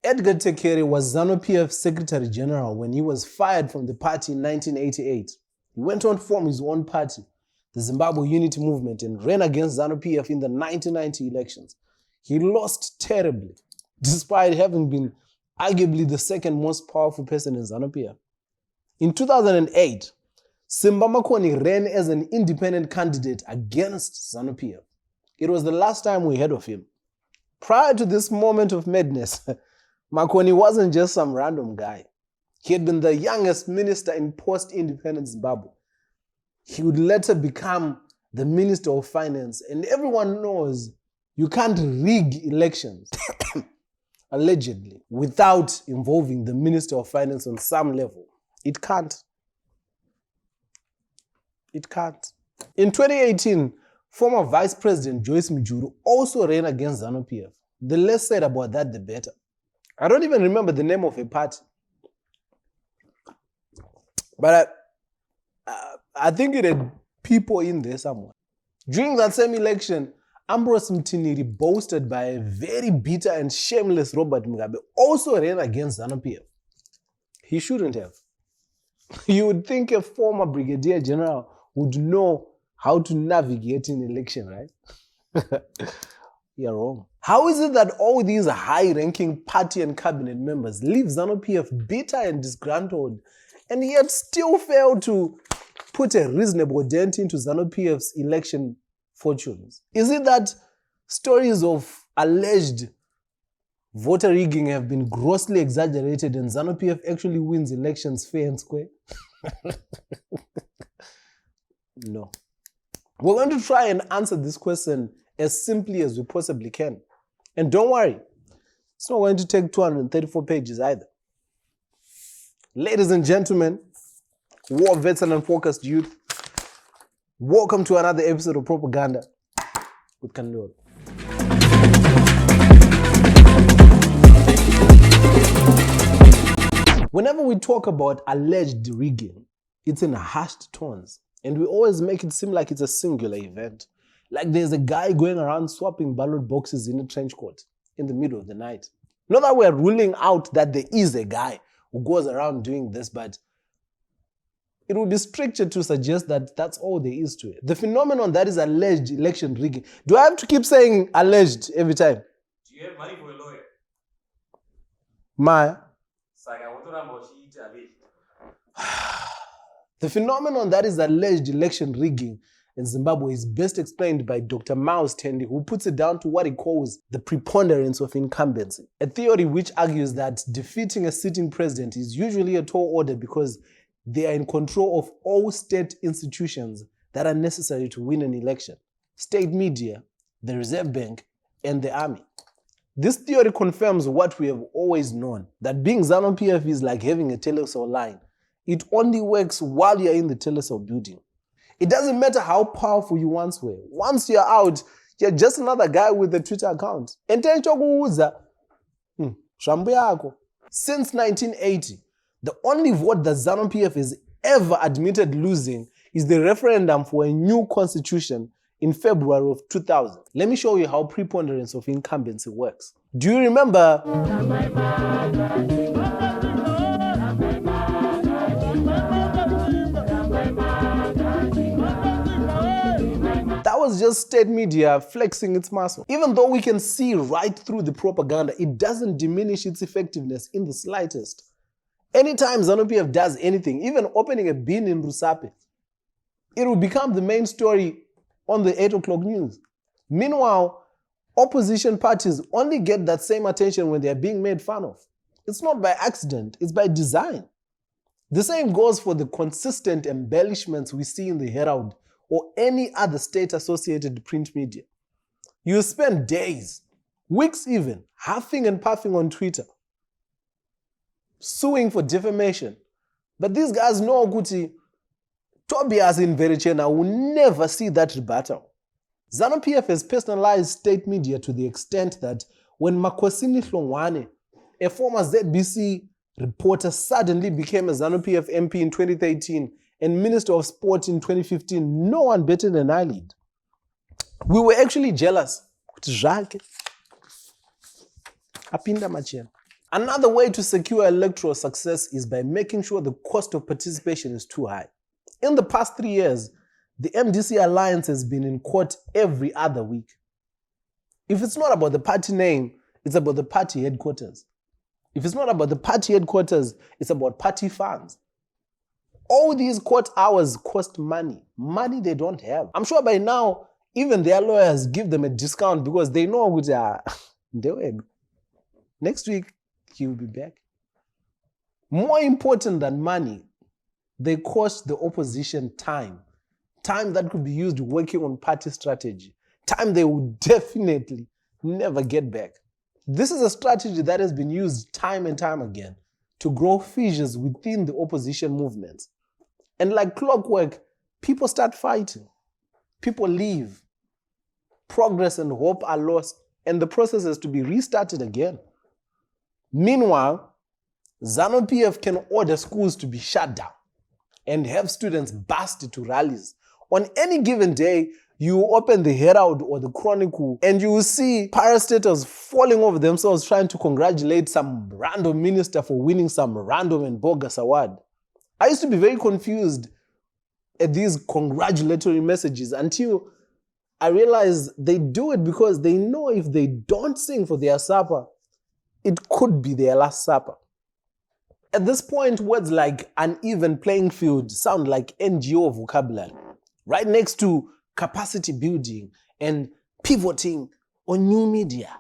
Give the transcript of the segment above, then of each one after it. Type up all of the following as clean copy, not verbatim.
Edgar Tekere was ZANU PF Secretary General when he was fired from the party in 1988. He went on to form his own party, the Zimbabwe Unity Movement, and ran against ZANU PF in the 1990 elections. He lost terribly, despite having been arguably the second most powerful person in ZANU PF. In 2008, Simba Makoni ran as an independent candidate against ZANU PF. It was the last time we heard of him. Prior to this moment of madness, Makoni wasn't just some random guy. He had been the youngest minister in post-independence Zimbabwe. He would later become the Minister of Finance, and everyone knows you can't rig elections, allegedly, without involving the Minister of Finance on some level. It can't. It can't. In 2018, former Vice President Joyce Mujuru also ran against ZANU PF. The less said about that, the better. I don't even remember the name of a party. But I think it had people in there somewhere. During that same election, Ambrose Mtiniri, boasted by a very bitter and shameless Robert Mugabe, also ran against ZANU PF. He shouldn't have. You would think a former Brigadier General would know how to navigate an election, right? You're wrong. How is it that all these high-ranking party and cabinet members leave ZANU PF bitter and disgruntled, and yet still fail to put a reasonable dent into ZANU PF's election fortunes? Is it that stories of alleged voter rigging have been grossly exaggerated and ZANU PF actually wins elections fair and square? No. We're going to try and answer this question as simply as we possibly can. And don't worry, it's not going to take 234 pages either. Ladies and gentlemen, war vets and unfocused youth, welcome to another episode of Propaganda with Kandoro. Whenever we talk about alleged rigging, it's in hushed tones, and we always make it seem like it's a singular event. Like there's a guy going around swapping ballot boxes in a trench coat in the middle of the night. Not that we're ruling out that there is a guy who goes around doing this, but it would be stricter to suggest that that's all there is to it. The phenomenon that is alleged election rigging. Do I have to keep saying alleged every time? Do you have money for a lawyer? Maya? The phenomenon that is alleged election rigging in Zimbabwe is best explained by Dr. Miles Tendi, who puts it down to what he calls the preponderance of incumbency, a theory which argues that defeating a sitting president is usually a tall order because they are in control of all state institutions that are necessary to win an election: state media, the Reserve Bank, and the army. This theory confirms what we have always known, that being ZANU PF is like having a telecell line. It only works while you're in the telecell building. It doesn't matter how powerful you once were. Once you're out, you're just another guy with a Twitter account. Since 1980, the only vote that ZANU PF has ever admitted losing is the referendum for a new constitution in February of 2000. Let me show you how preponderance of incumbency works. Do you remember? That was just state media flexing its muscle. Even though we can see right through the propaganda, it doesn't diminish its effectiveness in the slightest. Anytime ZANU PF does anything, even opening a bin in Rusape, it will become the main story on the 8 o'clock news. Meanwhile, opposition parties only get that same attention when they are being made fun of. It's not by accident, it's by design. The same goes for the consistent embellishments we see in the Herald or any other state-associated print media. You spend days, weeks even, huffing and puffing on Twitter, suing for defamation. But these guys know Kuti, Tobias in Verichena will never see that rebuttal. ZANU PF has personalized state media to the extent that when Makosini Hlongwane, a former ZBC reporter, suddenly became a ZANU PF MP in 2013 and Minister of Sport in 2015, no one batted an eyelid. We were actually jealous. Apinda machena. Another way to secure electoral success is by making sure the cost of participation is too high. In the past 3 years, the MDC alliance has been in court every other week. If it's not about the party name, it's about the party headquarters. If it's not about the party headquarters, it's about party funds. All these court hours cost money. Money they don't have. I'm sure by now, even their lawyers give them a discount because they know which are next week he'll be back. More important than money, they cost the opposition time. Time that could be used working on party strategy. Time they would definitely never get back. This is a strategy that has been used time and time again to grow fissures within the opposition movements. And like clockwork, people start fighting. People leave. Progress and hope are lost, and the process has to be restarted again. Meanwhile, ZANU PF can order schools to be shut down and have students burst to rallies. On any given day, you open the Herald or the Chronicle and you will see parastatals falling over themselves trying to congratulate some random minister for winning some random and bogus award. I used to be very confused at these congratulatory messages until I realized they do it because they know if they don't sing for their supper, it could be their last supper. At this point, words like uneven playing field sound like NGO vocabulary, right next to capacity building and pivoting on new media.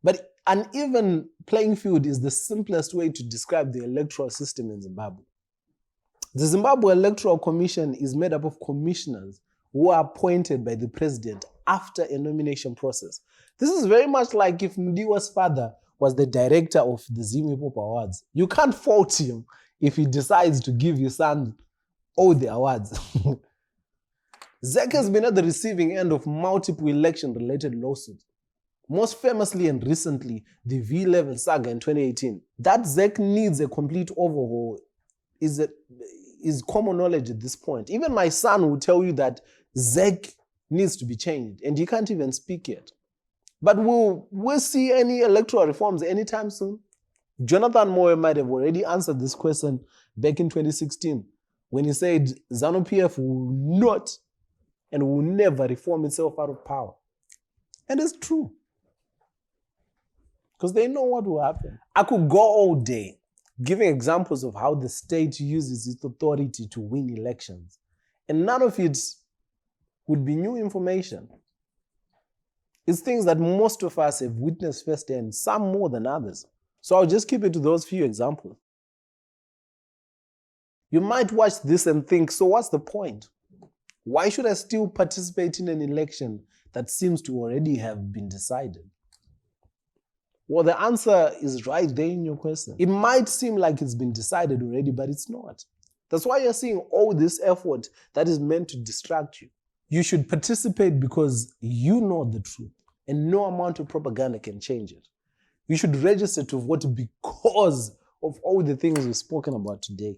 But uneven playing field is the simplest way to describe the electoral system in Zimbabwe. The Zimbabwe Electoral Commission is made up of commissioners who are appointed by the president after a nomination process. This is very much like if Mdiwa's father was the director of the ZANU PF Awards. You can't fault him if he decides to give your son all the awards. ZEC has been at the receiving end of multiple election-related lawsuits. Most famously and recently, the V11 saga in 2018. That ZEC needs a complete overhaul is common knowledge at this point. Even my son will tell you that ZEC needs to be changed, and he can't even speak yet. But will we see any electoral reforms anytime soon? Jonathan Moyo might have already answered this question back in 2016 when he said ZANU PF will not and will never reform itself out of power. And it's true. Because they know what will happen. I could go all day giving examples of how the state uses its authority to win elections. And none of it would be new information. It's things that most of us have witnessed firsthand, some more than others. So I'll just keep it to those few examples. You might watch this and think, so what's the point? Why should I still participate in an election that seems to already have been decided? Well, the answer is right there in your question. It might seem like it's been decided already, but it's not. That's why you're seeing all this effort that is meant to distract you. You should participate because you know the truth, and no amount of propaganda can change it. You should register to vote because of all the things we've spoken about today.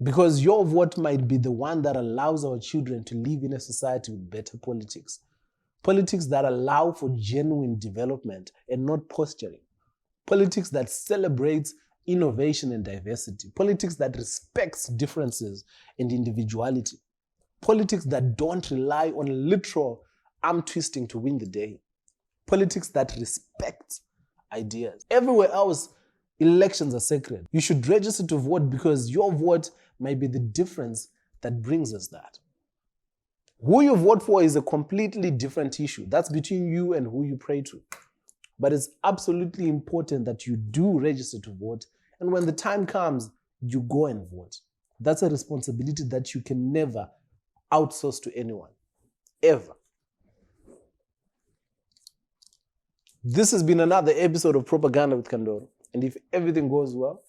Because your vote might be the one that allows our children to live in a society with better politics. Politics that allow for genuine development and not posturing. Politics that celebrates innovation and diversity. Politics that respects differences and individuality. Politics that don't rely on literal arm twisting to win the day. Politics that respect ideas. Everywhere else, elections are sacred. You should register to vote because your vote might be the difference that brings us that. Who you vote for is a completely different issue. That's between you and who you pray to. But it's absolutely important that you do register to vote, and when the time comes, you go and vote. That's a responsibility that you can never outsource to anyone, ever. This has been another episode of Propaganda with Kandoro, and if everything goes well,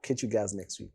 catch you guys next week.